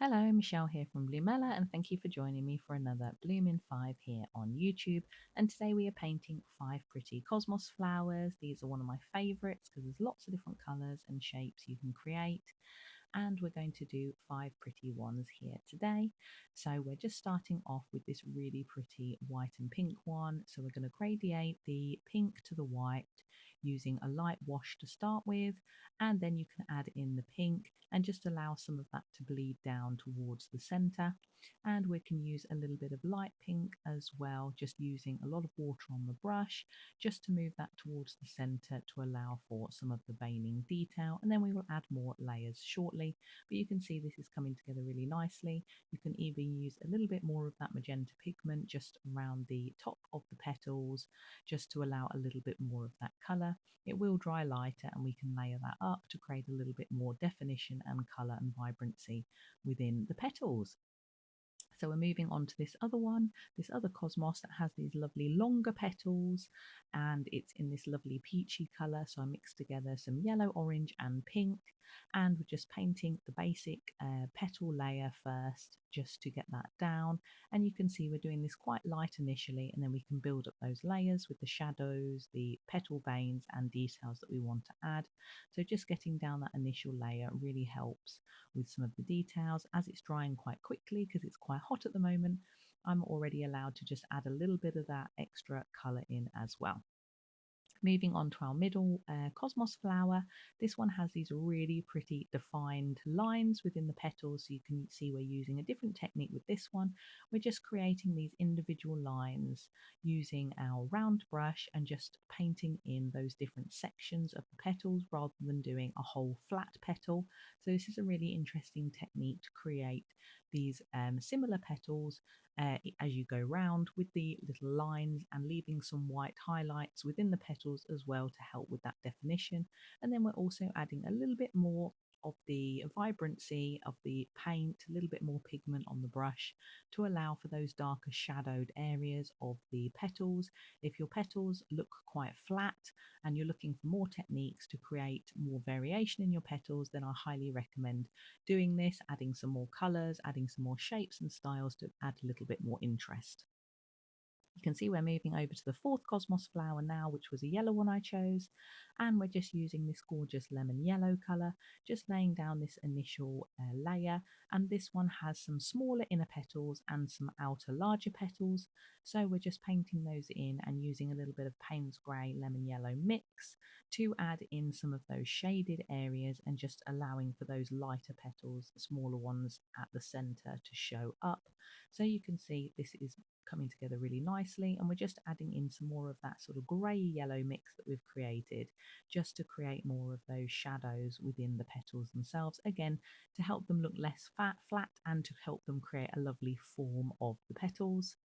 Hello, Michelle here from Bloomella, and thank you for joining me for another Bloom in 5 here on YouTube. And today we are painting 5 pretty cosmos flowers. These are one of my favourites because there's lots of different colours and shapes you can create. And we're going to do 5 pretty ones here today. So we're just starting off with this really pretty white and pink one. So we're going to gradiate the pink to the white using a light wash to start with, and then you can add in the pink and just allow some of that to bleed down towards the center. And we can use a little bit of light pink as well, just using a lot of water on the brush just to move that towards the center to allow for some of the veining detail. And then we will add more layers shortly, but you can see this is coming together really nicely. You can even use a little bit more of that magenta pigment just around the top of the petals, just to allow a little bit more of that color. It will dry lighter and we can layer that up to create a little bit more definition and color and vibrancy within the petals. So we're moving on to this other one, this other cosmos that has these lovely longer petals, and it's in this lovely peachy colour. So I mixed together some yellow, orange and pink, and we're just painting the basic petal layer first just to get that down. And you can see we're doing this quite light initially, and then we can build up those layers with the shadows, the petal veins and details that we want to add. So just getting down that initial layer really helps with some of the details. As it's drying quite quickly because it's quite hot at the moment, I'm already allowed to just add a little bit of that extra colour in as well. Moving on to our middle cosmos flower, this one has these really pretty defined lines within the petals. So you can see we're using a different technique with this one. We're just creating these individual lines using our round brush and just painting in those different sections of the petals rather than doing a whole flat petal. So this is a really interesting technique to create these similar petals as you go round with the little lines, and leaving some white highlights within the petals as well to help with that definition. And then we're also adding a little bit more of the vibrancy of the paint, a little bit more pigment on the brush to allow for those darker shadowed areas of the petals. If your petals look quite flat and you're looking for more techniques to create more variation in your petals, then I highly recommend doing this, adding some more colours, adding some more shapes and styles to add a little bit more interest. You can see we're moving over to the fourth cosmos flower now, which was a yellow one I chose, and we're just using this gorgeous lemon yellow colour, just laying down this initial layer. And this one has some smaller inner petals and some outer larger petals, so we're just painting those in and using a little bit of Payne's grey lemon yellow mix to add in some of those shaded areas and just allowing for those lighter petals, the smaller ones at the centre, to show up. So you can see this is coming together really nicely, and we're just adding in some more of that sort of grey yellow mix that we've created just to create more of those shadows within the petals themselves, again to help them look less flat and to help them create a lovely form of the petals.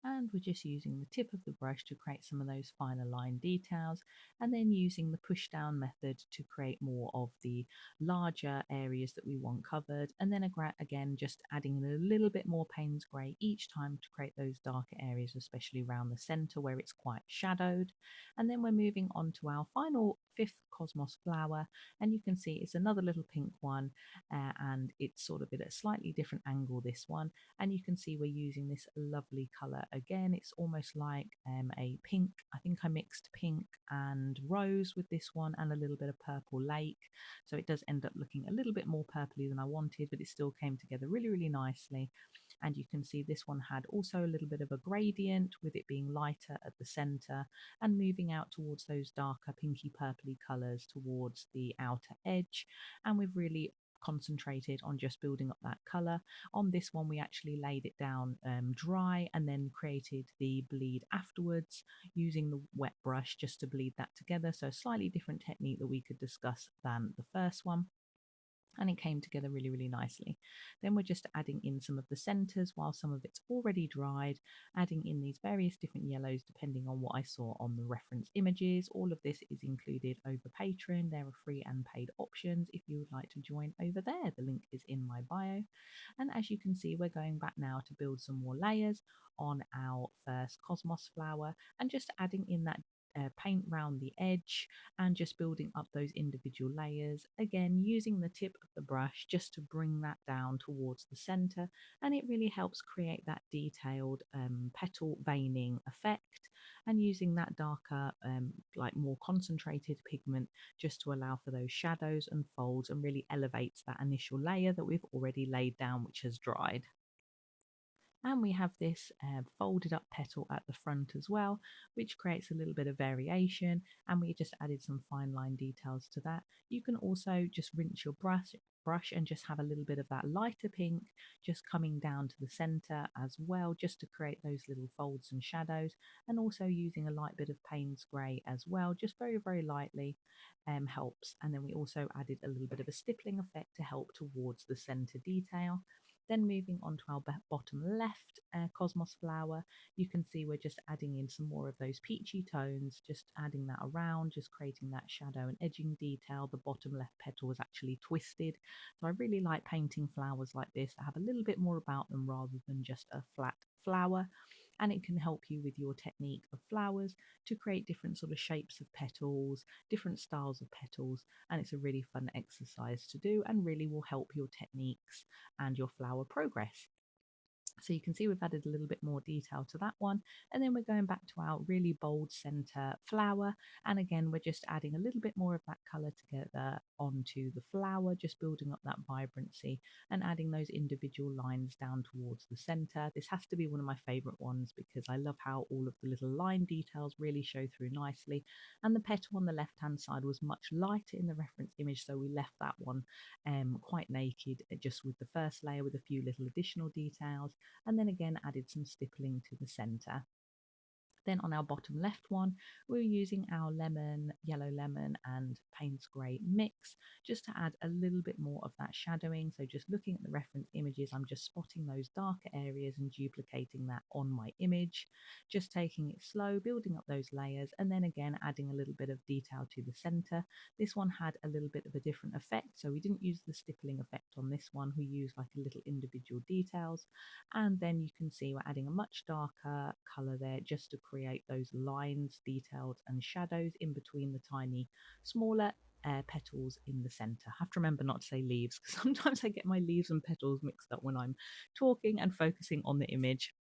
And we're just using the tip of the brush to create some of those finer line details, and then using the push down method to create more of the larger areas that we want covered, and then again just adding a little bit more Payne's grey each time to create those darker areas, especially around the center where it's quite shadowed. And then we're moving on to our final fifth cosmos flower, and you can see it's another little pink one, and it's sort of at a slightly different angle, this one. And you can see we're using this lovely color again. It's almost like a pink. I think I mixed pink and rose with this one and a little bit of purple lake, so it does end up looking a little bit more purpley than I wanted, but it still came together really nicely. And you can see this one had also a little bit of a gradient with it being lighter at the center and moving out towards those darker pinky purpley colors towards the outer edge. And we've really concentrated on just building up that color. On this one we actually laid it down dry and then created the bleed afterwards using the wet brush just to bleed that together, so a slightly different technique that we could discuss than the first one, and it came together really nicely. Then we're just adding in some of the centers while some of it's already dried, adding in these various different yellows depending on what I saw on the reference images. All of this is included over Patreon. There are free and paid options if you would like to join over there. The link is in my bio. And as you can see, we're going back now to build some more layers on our first cosmos flower and just adding in that paint round the edge and just building up those individual layers. Again, using the tip of the brush just to bring that down towards the center, and it really helps create that detailed petal veining effect. And using that darker, like more concentrated pigment just to allow for those shadows and folds and really elevates that initial layer that we've already laid down, which has dried. And we have this folded up petal at the front as well, which creates a little bit of variation, and we just added some fine line details to that. You can also just rinse your brush and just have a little bit of that lighter pink just coming down to the center as well, just to create those little folds and shadows, and also using a light bit of Payne's grey as well, just very lightly, helps. And then we also added a little bit of a stippling effect to help towards the center detail. Then moving on to our bottom left cosmos flower, you can see we're just adding in some more of those peachy tones, just adding that around, just creating that shadow and edging detail. The bottom left petal was actually twisted. So I really like painting flowers like this that have a little bit more about them rather than just a flat flower. And it can help you with your technique of flowers to create different sort of shapes of petals, different styles of petals, and it's a really fun exercise to do and really will help your techniques and your flower progress. So you can see we've added a little bit more detail to that one. And then we're going back to our really bold center flower. And again, we're just adding a little bit more of that color together onto the flower, just building up that vibrancy and adding those individual lines down towards the center. This has to be one of my favorite ones because I love how all of the little line details really show through nicely. And the petal on the left hand side was much lighter in the reference image, so we left that one quite naked, just with the first layer with a few little additional details, and then again added some stippling to the center. Then on our bottom left one, we're using our lemon, yellow lemon and Payne's grey mix just to add a little bit more of that shadowing. So just looking at the reference images, I'm just spotting those darker areas and duplicating that on my image, just taking it slow, building up those layers, and then again adding a little bit of detail to the center. This one had a little bit of a different effect, so we didn't use the stippling effect on this one. We used like a little individual details, and then you can see we're adding a much darker color there just to create those lines, details and shadows in between the tiny smaller petals in the center. I have to remember not to say leaves because sometimes I get my leaves and petals mixed up when I'm talking and focusing on the image.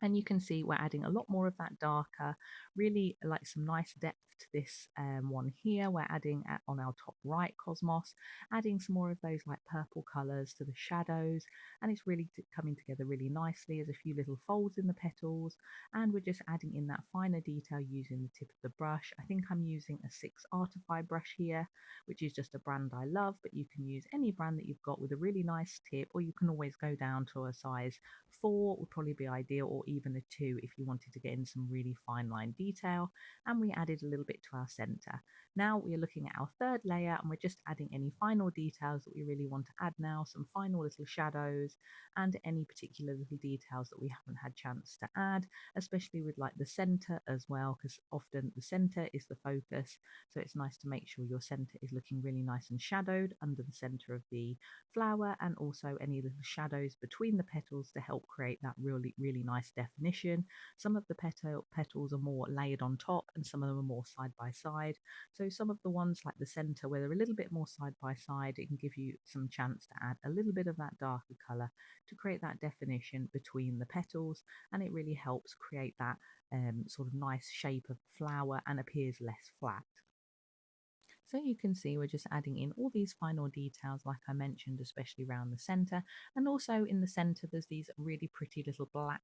And you can see we're adding a lot more of that darker, really like some nice depth to this one here. We're adding on our top right cosmos, adding some more of those like purple colors to the shadows, and it's really coming together really nicely. There's a few little folds in the petals, and we're just adding in that finer detail using the tip of the brush. I think I'm using a 6 Artify brush here, which is just a brand I love, but you can use any brand that you've got with a really nice tip, or you can always go down to a size 4 would probably be ideal, or even a 2 if you wanted to get in some really fine line detail. And we added a little bit to our center. Now we are looking at our third layer and we're just adding any final details that we really want to add now, some final little shadows and any particular little details that we haven't had chance to add, especially with like the center as well, because often the center is the focus. So it's nice to make sure your center is looking really nice and shadowed under the center of the flower, and also any little shadows between the petals to help create that really nice definition. Some of the petals are more layered on top and some of them are more side by side. So some of the ones like the center where they're a little bit more side by side, it can give you some chance to add a little bit of that darker color to create that definition between the petals, and it really helps create that sort of nice shape of flower and appears less flat. So you can see we're just adding in all these final details, like I mentioned, especially around the center. And also in the center, there's these really pretty little black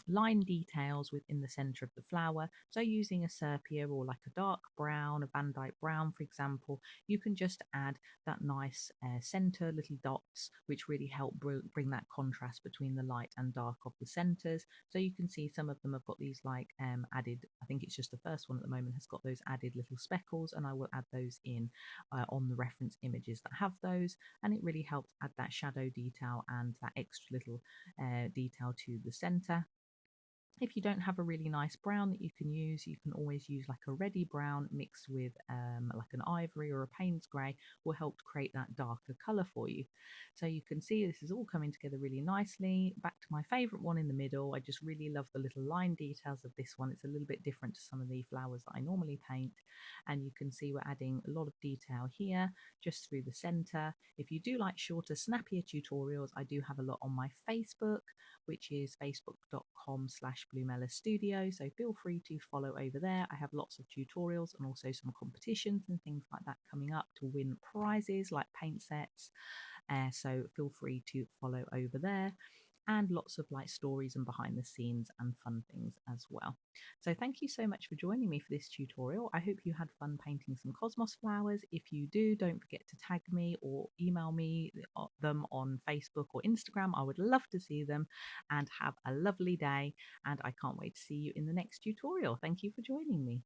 line details within the center of the flower. So using a sepia or like a dark brown, a Van Dyke brown, for example, you can just add that nice center little dots, which really help bring that contrast between the light and dark of the centers. So you can see some of them have got these like added, I think it's just the first one at the moment has got those added little speckles, and I will add those in on the reference images that have those, and it really helps add that shadow detail and that extra little detail to the center. If you don't have a really nice brown that you can use, you can always use like a reddy brown mixed with like an ivory or a Payne's grey will help to create that darker colour for you. So you can see this is all coming together really nicely. Back to my favourite one in the middle. I just really love the little line details of this one. It's a little bit different to some of the flowers that I normally paint. And you can see we're adding a lot of detail here just through the centre. If you do like shorter, snappier tutorials, I do have a lot on my Facebook, which is facebook.com/bloomella studio. So feel free to follow over there. I have lots of tutorials and also some competitions and things like that coming up to win prizes like paint sets. So feel free to follow over there, and lots of like stories and behind the scenes and fun things as well. So thank you so much for joining me for this tutorial. I hope you had fun painting some cosmos flowers. If you do, don't forget to tag me or email me them on Facebook or Instagram. I would love to see them, and have a lovely day, and I can't wait to see you in the next tutorial. Thank you for joining me.